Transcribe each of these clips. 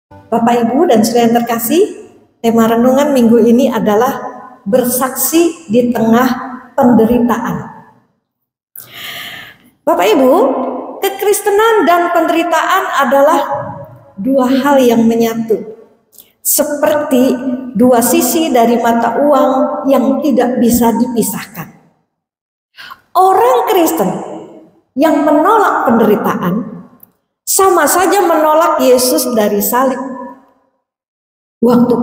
Bapak Ibu dan saudara yang terkasih, tema renungan minggu ini adalah bersaksi di tengah penderitaan. Bapak Ibu, kekristenan dan penderitaan adalah dua hal yang menyatu. Seperti dua sisi dari mata uang yang tidak bisa dipisahkan. Orang Kristen yang menolak penderitaan sama saja menolak Yesus dari salib. Waktu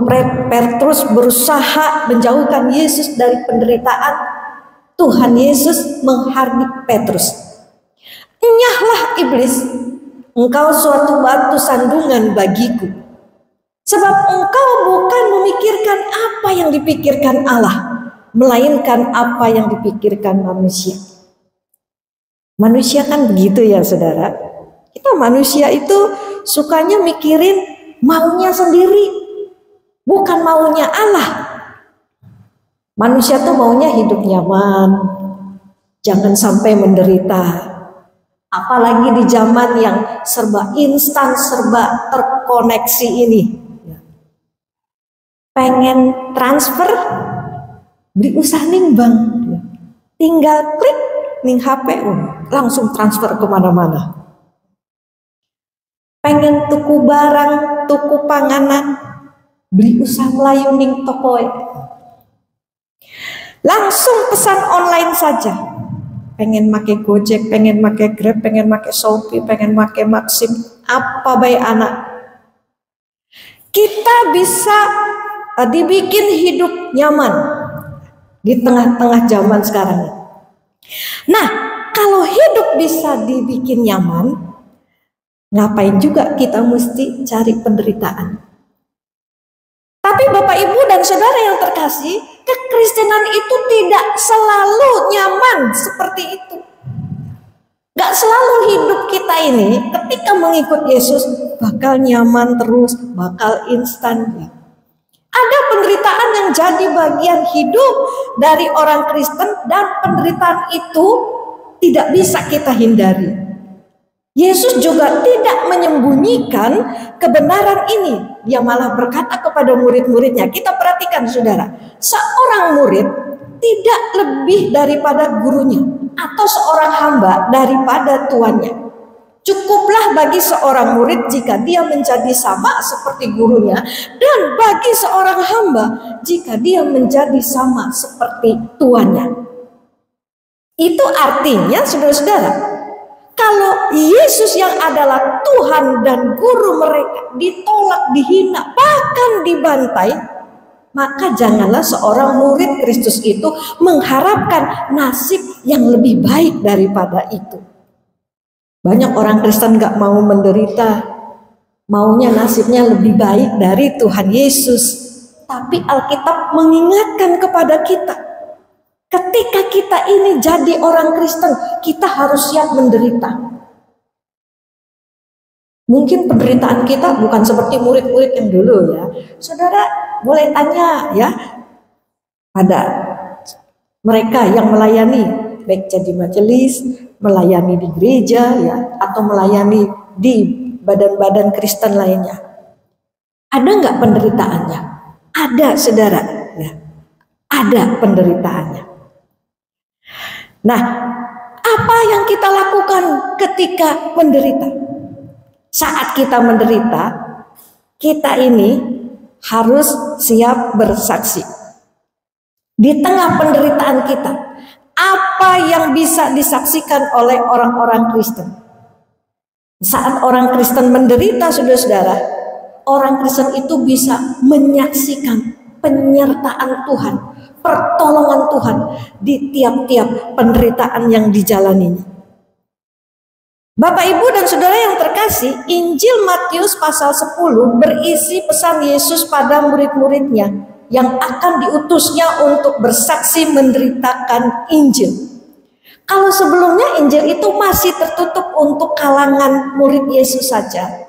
Petrus berusaha menjauhkan Yesus dari penderitaan, Tuhan Yesus menghardik Petrus. "Enyahlah iblis, engkau suatu batu sandungan bagiku. Sebab engkau bukan memikirkan apa yang dipikirkan Allah, melainkan apa yang dipikirkan manusia." Manusia kan begitu ya saudara. Kita manusia itu sukanya mikirin maunya sendiri, bukan maunya Allah. Manusia tuh maunya hidup nyaman, jangan sampai menderita. Apalagi di zaman yang serba instan, serba terkoneksi ini. Pengen transfer, beli usaha ning bank, tinggal klik ning HP, langsung transfer kemana-mana. Pengen tuku barang, tuku panganan, beli usaha melayu ning toko, langsung pesan online saja. Pengen make Gojek, pengen make Grab, pengen make Shopee, pengen make Maxim, apa baik anak. Kita bisa dibikin hidup nyaman di tengah-tengah zaman sekarang. Nah, kalau hidup bisa dibikin nyaman, ngapain juga kita mesti cari penderitaan? Tapi Bapak Ibu dan saudara yang terkasih, kekristenan itu tidak selalu nyaman seperti itu. Gak selalu hidup kita ini ketika mengikut Yesus bakal nyaman terus, bakal instan. Ada penderitaan yang jadi bagian hidup dari orang Kristen, dan penderitaan itu tidak bisa kita hindari. Yesus juga tidak menyembunyikan kebenaran ini. Dia malah berkata kepada murid-muridnya. Kita perhatikan saudara, seorang murid tidak lebih daripada gurunya, atau seorang hamba daripada tuannya. Cukuplah bagi seorang murid jika dia menjadi sama seperti gurunya, dan bagi seorang hamba jika dia menjadi sama seperti tuannya. Itu artinya saudara-saudara, kalau Yesus yang adalah Tuhan dan guru mereka ditolak, dihina, bahkan dibantai, maka janganlah seorang murid Kristus itu mengharapkan nasib yang lebih baik daripada itu. Banyak orang Kristen gak mau menderita, maunya nasibnya lebih baik dari Tuhan Yesus. Tapi Alkitab mengingatkan kepada kita, ketika kita ini jadi orang Kristen, kita harus siap menderita. Mungkin penderitaan kita bukan seperti murid-murid yang dulu ya. Saudara boleh tanya ya pada mereka yang melayani, baik jadi majelis, melayani di gereja ya, atau melayani di badan-badan Kristen lainnya. Ada nggak penderitaannya? Ada saudara ya. Ada penderitaannya. Nah, apa yang kita lakukan ketika menderita? Saat kita menderita, kita ini harus siap bersaksi. Di tengah penderitaan kita, apa yang bisa disaksikan oleh orang-orang Kristen? Saat orang Kristen menderita, saudara-saudara, orang Kristen itu bisa menyaksikan penyertaan Tuhan, pertolongan Tuhan di tiap-tiap penderitaan yang dijalaninya. Bapak, Ibu, dan saudara yang terkasih, Injil Matius pasal 10 berisi pesan Yesus pada murid-muridnya yang akan diutusnya untuk bersaksi menderitakan Injil. Kalau sebelumnya Injil itu masih tertutup untuk kalangan murid Yesus saja,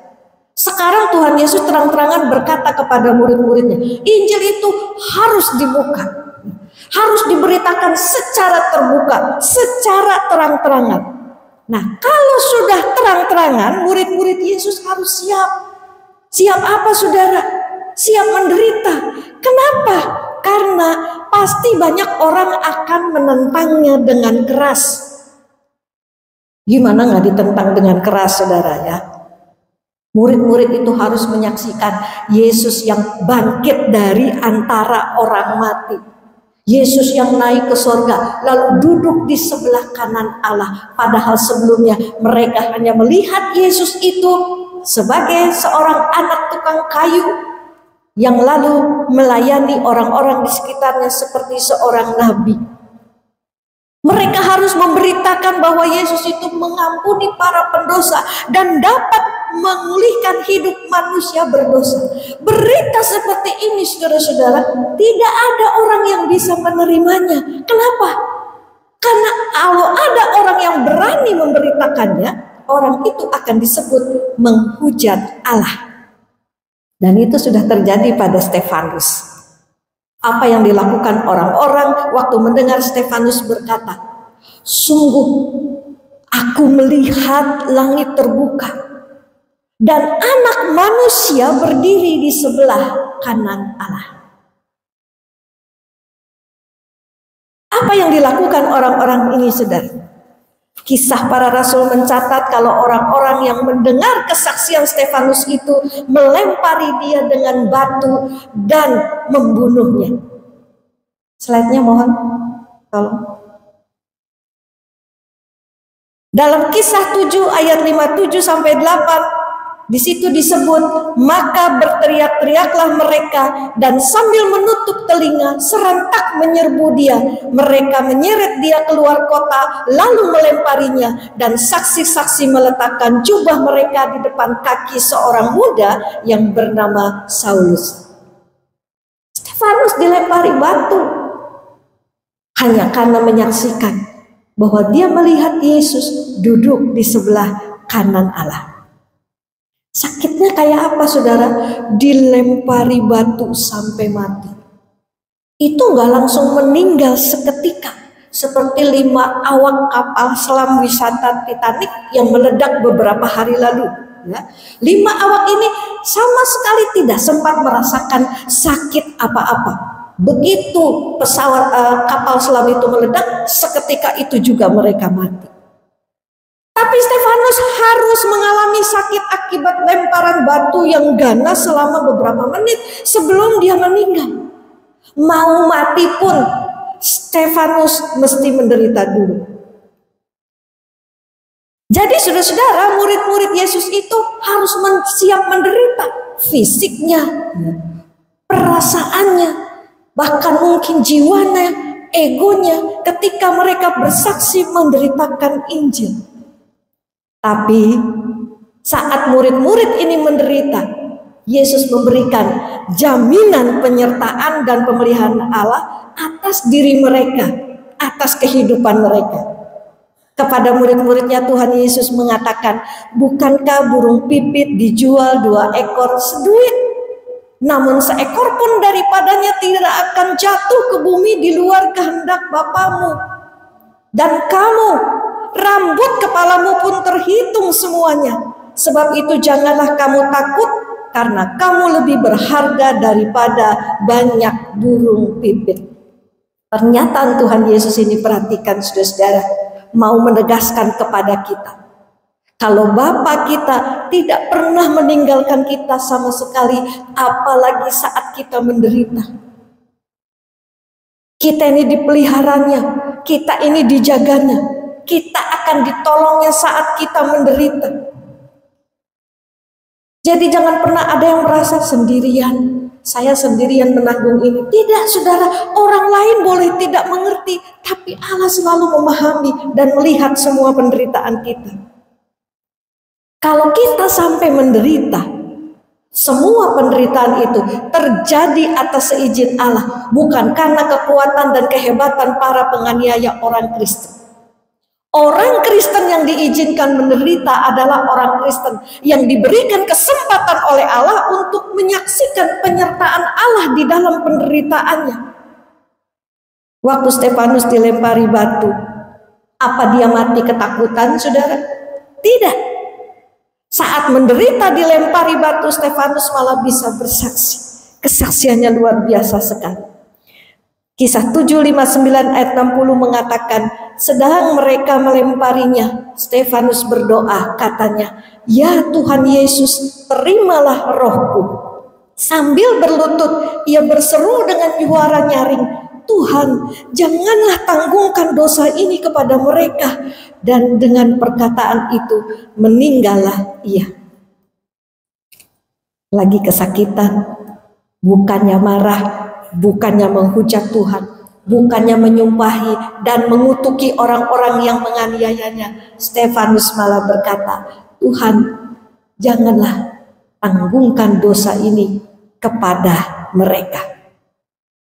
sekarang Tuhan Yesus terang-terangan berkata kepada murid-muridnya, Injil itu harus dibuka, harus diberitakan secara terbuka, secara terang-terangan. Nah, kalau sudah terang-terangan, murid-murid Yesus harus siap. Siap apa saudara? Siap menderita. Kenapa? Karena pasti banyak orang akan menentangnya dengan keras. Gimana nggak ditentang dengan keras saudara ya? Murid-murid itu harus menyaksikan Yesus yang bangkit dari antara orang mati. Yesus yang naik ke sorga lalu duduk di sebelah kanan Allah. Padahal sebelumnya mereka hanya melihat Yesus itu sebagai seorang anak tukang kayu yang lalu melayani orang-orang di sekitarnya seperti seorang nabi. Mereka harus memberitakan bahwa Yesus itu mengampuni para pendosa dan dapat memulihkan hidup manusia berdosa. Berita seperti ini saudara-saudara, tidak ada orang yang bisa menerimanya. Kenapa? Karena kalau ada orang yang berani memberitakannya, orang itu akan disebut menghujat Allah. Dan itu sudah terjadi pada Stefanus. Apa yang dilakukan orang-orang waktu mendengar Stefanus berkata, sungguh aku melihat langit terbuka dan anak manusia berdiri di sebelah kanan Allah. Apa yang dilakukan orang-orang ini saudara? Kisah para Rasul mencatat kalau orang-orang yang mendengar kesaksian Stefanus itu melempari dia dengan batu dan membunuhnya. Slide-nya mohon, tolong. Dalam Kisah 7 ayat 57 sampai 8, di situ disebut, maka berteriak-teriaklah mereka dan sambil menutup telinga serentak menyerbu dia. Mereka menyeret dia keluar kota lalu melemparinya, dan saksi-saksi meletakkan jubah mereka di depan kaki seorang muda yang bernama Saulus. Stefanus dilempari batu hanya karena menyaksikan bahwa dia melihat Yesus duduk di sebelah kanan Allah. Sakitnya kayak apa saudara? Dilempari batu sampai mati. Itu nggak langsung meninggal seketika. Seperti 5 awak kapal selam wisata Titanic yang meledak beberapa hari lalu. Ya. 5 awak ini sama sekali tidak sempat merasakan sakit apa-apa. Begitu pesawat kapal selam itu meledak, seketika itu juga mereka mati. Tapi Stefanus harus mengalami sakit akibat lemparan batu yang ganas selama beberapa menit sebelum dia meninggal. Mau mati pun Stefanus mesti menderita dulu. Jadi saudara-saudara, murid-murid Yesus itu harus siap menderita fisiknya, perasaannya, bahkan mungkin jiwanya, egonya ketika mereka bersaksi memberitakan Injil. Tapi saat murid-murid ini menderita, Yesus memberikan jaminan penyertaan dan pemeliharaan Allah atas diri mereka, atas kehidupan mereka. Kepada murid-muridnya Tuhan Yesus mengatakan, bukankah burung pipit dijual 2 ekor seduit? Namun seekor pun daripadanya tidak akan jatuh ke bumi di luar kehendak Bapamu. Dan kamu, rambut kepalamu pun terhitung semuanya. Sebab itu janganlah kamu takut, karena kamu lebih berharga daripada banyak burung pipit. Pernyataan Tuhan Yesus ini, perhatikan saudara-saudara, mau menegaskan kepada kita, kalau Bapa kita tidak pernah meninggalkan kita sama sekali, apalagi saat kita menderita. Kita ini dipeliharanya, kita ini dijaganya, kita akan ditolongnya saat kita menderita. Jadi jangan pernah ada yang merasa sendirian, saya sendirian menanggung ini. Tidak saudara, orang lain boleh tidak mengerti, tapi Allah selalu memahami dan melihat semua penderitaan kita. Kalau kita sampai menderita, semua penderitaan itu terjadi atas seizin Allah, bukan karena kekuatan dan kehebatan para penganiaya orang Kristen. Orang Kristen yang diizinkan menderita adalah orang Kristen yang diberikan kesempatan oleh Allah untuk menyaksikan penyertaan Allah di dalam penderitaannya. Waktu Stefanus dilempari batu, apa dia mati ketakutan, saudara? Tidak. Saat Saat menderita dilempari batu, Stefanus malah bisa bersaksi. Kesaksiannya luar biasa sekali. Kisah 7:59 ayat 60 mengatakan, sedang mereka melemparinya, Stefanus berdoa, katanya, "Ya Tuhan Yesus, terimalah rohku." Sambil berlutut, ia berseru dengan suara nyaring, "Tuhan, janganlah tanggungkan dosa ini kepada mereka." Dan dengan perkataan itu, meninggallah ia. Lagi kesakitan, bukannya marah, bukannya menghujat Tuhan, bukannya menyumpahi dan mengutuki orang-orang yang menganiayanya, Stefanus malah berkata, "Tuhan, janganlah tanggungkan dosa ini kepada mereka."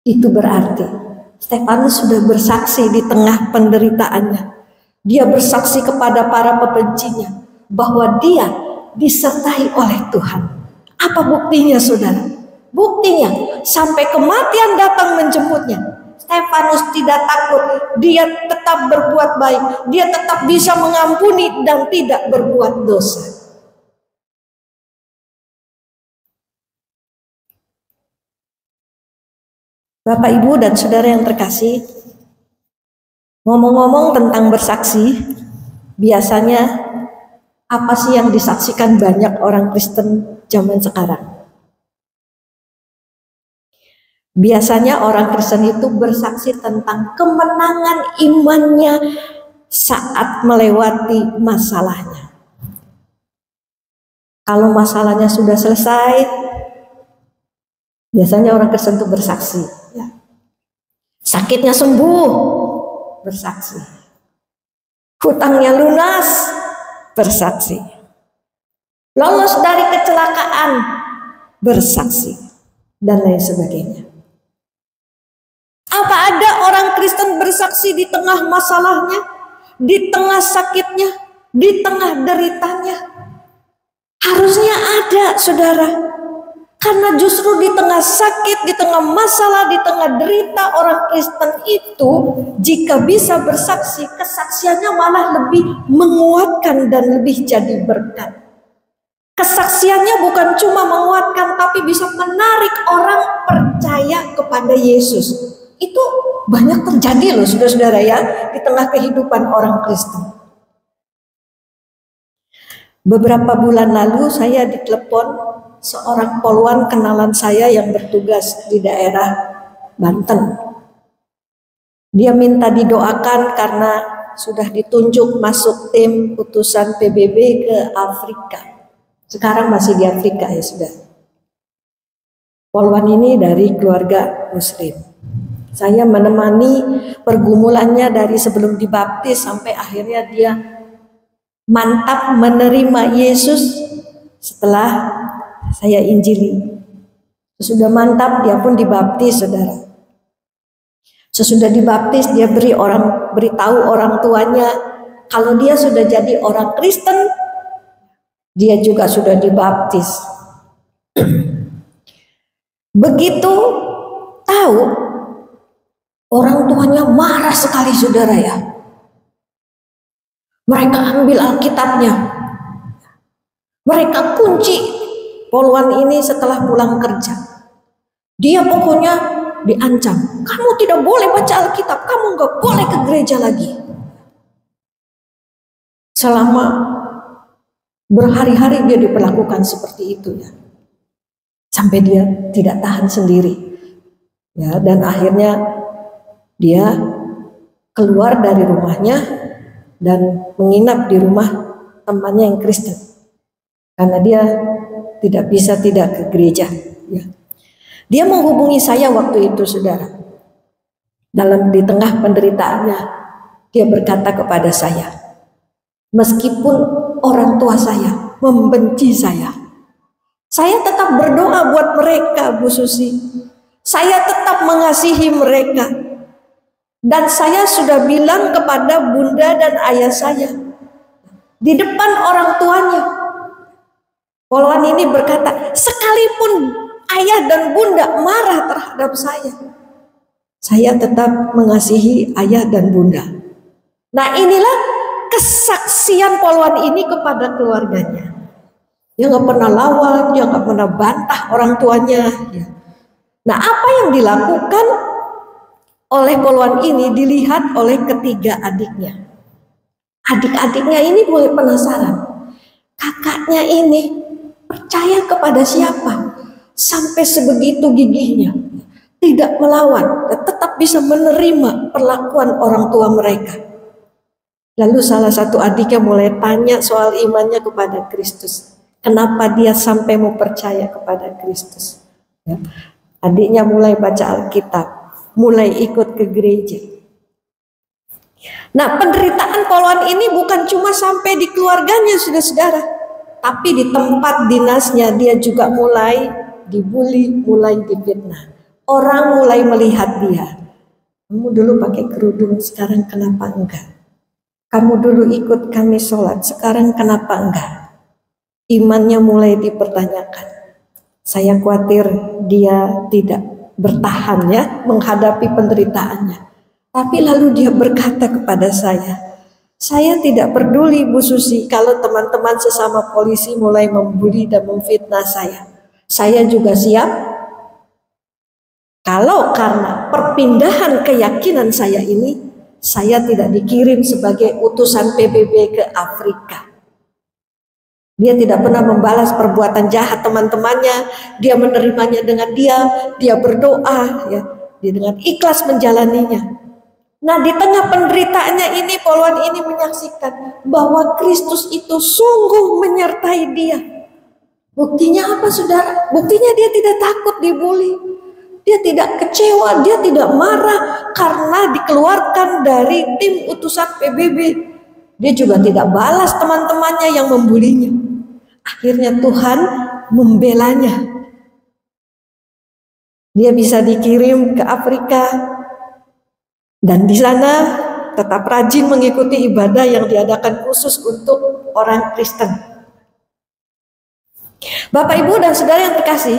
Itu berarti Stefanus sudah bersaksi di tengah penderitaannya. Dia bersaksi kepada para pembencinya bahwa dia disertai oleh Tuhan. Apa buktinya, saudara? Buktinya sampai kematian datang menjemputnya, Stefanus tidak takut. Dia tetap berbuat baik. Dia tetap bisa mengampuni dan tidak berbuat dosa. Bapak, Ibu, dan saudara yang terkasih, ngomong-ngomong tentang bersaksi, biasanya apa sih yang disaksikan banyak orang Kristen zaman sekarang? Biasanya orang Kristen itu bersaksi tentang kemenangan imannya saat melewati masalahnya. Kalau masalahnya sudah selesai, biasanya orang Kristen itu bersaksi. Ya. Sakitnya sembuh, bersaksi. Hutangnya lunas, bersaksi. Lolos dari kecelakaan, bersaksi. Dan lain sebagainya. Apa ada orang Kristen bersaksi di tengah masalahnya, di tengah sakitnya, di tengah deritanya? Harusnya ada, saudara. Karena justru di tengah sakit, di tengah masalah, di tengah derita, orang Kristen itu jika bisa bersaksi, kesaksiannya malah lebih menguatkan dan lebih jadi berkat. Kesaksiannya bukan cuma menguatkan, tapi bisa menarik orang percaya kepada Yesus. Itu banyak terjadi loh, saudara-saudara ya, di tengah kehidupan orang Kristen. Beberapa bulan lalu saya ditelepon seorang poluan kenalan saya yang bertugas di daerah Banten. Dia minta didoakan karena sudah ditunjuk masuk tim utusan PBB ke Afrika. Sekarang masih di Afrika ya sudah. Poluan ini dari keluarga Muslim. Saya menemani pergumulannya dari sebelum dibaptis sampai akhirnya dia mantap menerima Yesus setelah saya injili. Sesudah mantap dia pun dibaptis, saudara. Sesudah dibaptis dia beritahu orang tuanya kalau dia sudah jadi orang Kristen, dia juga sudah dibaptis. Begitu tahu, orang tuanya marah sekali, saudara ya. Mereka ambil Alkitabnya, mereka kunci poluan ini setelah pulang kerja. Dia pokoknya diancam, kamu tidak boleh baca Alkitab, kamu nggak boleh ke gereja lagi. Selama berhari-hari dia diperlakukan seperti itu ya, sampai dia tidak tahan sendiri ya, dan akhirnya dia keluar dari rumahnya dan menginap di rumah temannya yang Kristen karena dia tidak bisa tidak ke gereja ya. Dia menghubungi saya waktu itu, saudara. Di tengah penderitaannya, dia berkata kepada saya, meskipun orang tua saya membenci saya tetap berdoa buat mereka, Bu Susi. Saya tetap mengasihi mereka. Dan saya sudah bilang kepada bunda dan ayah saya di depan orang tuanya. Poluan ini berkata, sekalipun ayah dan bunda marah terhadap saya tetap mengasihi ayah dan bunda. Nah, inilah kesaksian poluan ini kepada keluarganya. Dia nggak pernah lawan, dia nggak pernah bantah orang tuanya. Nah, apa yang dilakukan oleh Poluan ini dilihat oleh ketiga adiknya. Adik-adiknya ini mulai penasaran. Kakaknya ini percaya kepada siapa? Sampai sebegitu gigihnya. Tidak melawan, tetap bisa menerima perlakuan orang tua mereka. Lalu salah satu adiknya mulai tanya soal imannya kepada Kristus. Kenapa dia sampai mau percaya kepada Kristus? Ya. Adiknya mulai baca Alkitab, mulai ikut ke gereja. Nah, penderitaan Poluan ini bukan cuma sampai di keluarganya, saudara-saudara, tapi di tempat dinasnya dia juga mulai dibully, mulai difitnah. Orang mulai melihat dia. Kamu dulu pakai kerudung, sekarang kenapa enggak? Kamu dulu ikut kami sholat, sekarang kenapa enggak? Imannya mulai dipertanyakan. Saya khawatir dia tidak bertahan ya menghadapi penderitaannya. Tapi lalu dia berkata kepada saya tidak peduli Bu Susi kalau teman-teman sesama polisi mulai membuli dan memfitnah saya. Saya juga siap. Kalau karena perpindahan keyakinan saya ini, saya tidak dikirim sebagai utusan PBB ke Afrika. Dia tidak pernah membalas perbuatan jahat teman-temannya. Dia menerimanya dengan diam, dia berdoa, ya, dia dengan ikhlas menjalaninya. Nah, di tengah penderitaannya ini, Poluan ini menyaksikan bahwa Kristus itu sungguh menyertai dia. Buktinya apa, saudara? Buktinya dia tidak takut dibully. Dia tidak kecewa, dia tidak marah karena dikeluarkan dari tim utusan PBB. Dia juga tidak balas teman-temannya yang membulinya. Akhirnya Tuhan membelanya. Dia bisa dikirim ke Afrika dan di sana tetap rajin mengikuti ibadah yang diadakan khusus untuk orang Kristen. Bapak, Ibu, dan saudara yang terkasih,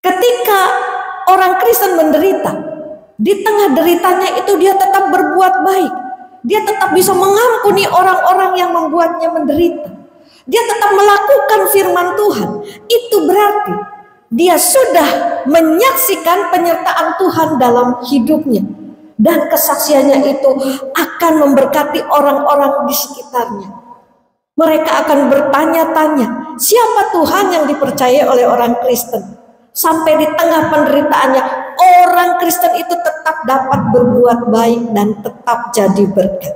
ketika orang Kristen menderita, di tengah deritanya itu dia tetap berbuat baik. Dia tetap bisa mengampuni orang-orang yang membuatnya menderita. Dia tetap melakukan firman Tuhan. Itu berarti dia sudah menyaksikan penyertaan Tuhan dalam hidupnya. Dan kesaksiannya itu akan memberkati orang-orang di sekitarnya. Mereka akan bertanya-tanya, siapa Tuhan yang dipercaya oleh orang Kristen? Sampai di tengah penderitaannya, orang Kristen itu tetap dapat berbuat baik dan tetap jadi berkat.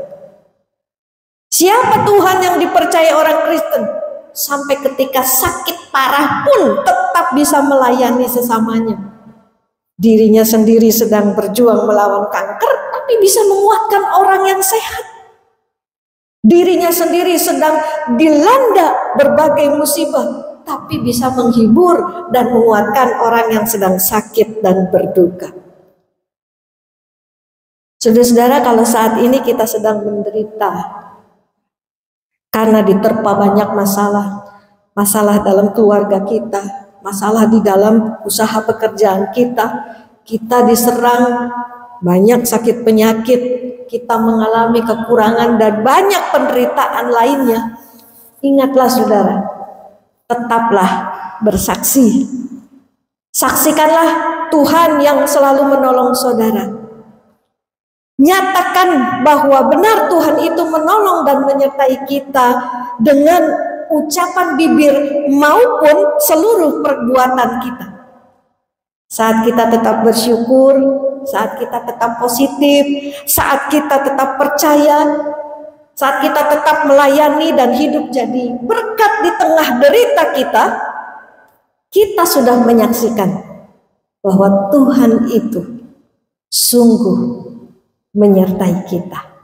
Siapa Tuhan yang dipercaya orang Kristen? Sampai ketika sakit parah pun tetap bisa melayani sesamanya. Dirinya sendiri sedang berjuang melawan kanker, tapi bisa menguatkan orang yang sehat. Dirinya sendiri sedang dilanda berbagai musibah, tapi bisa menghibur dan menguatkan orang yang sedang sakit dan berduka. Saudara-saudara, kalau saat ini kita sedang menderita karena diterpa banyak masalah dalam keluarga kita, masalah di dalam usaha pekerjaan kita diserang banyak sakit penyakit, kita mengalami kekurangan dan banyak penderitaan lainnya. Ingatlah saudara, tetaplah bersaksi. Saksikanlah Tuhan yang selalu menolong saudara. Nyatakan bahwa benar Tuhan itu menolong dan menyertai kita dengan ucapan bibir maupun seluruh perbuatan kita. Saat kita tetap bersyukur, saat kita tetap positif, saat kita tetap percaya, saat kita tetap melayani dan hidup jadi berkat di tengah derita kita sudah menyaksikan bahwa Tuhan itu sungguh menyertai kita.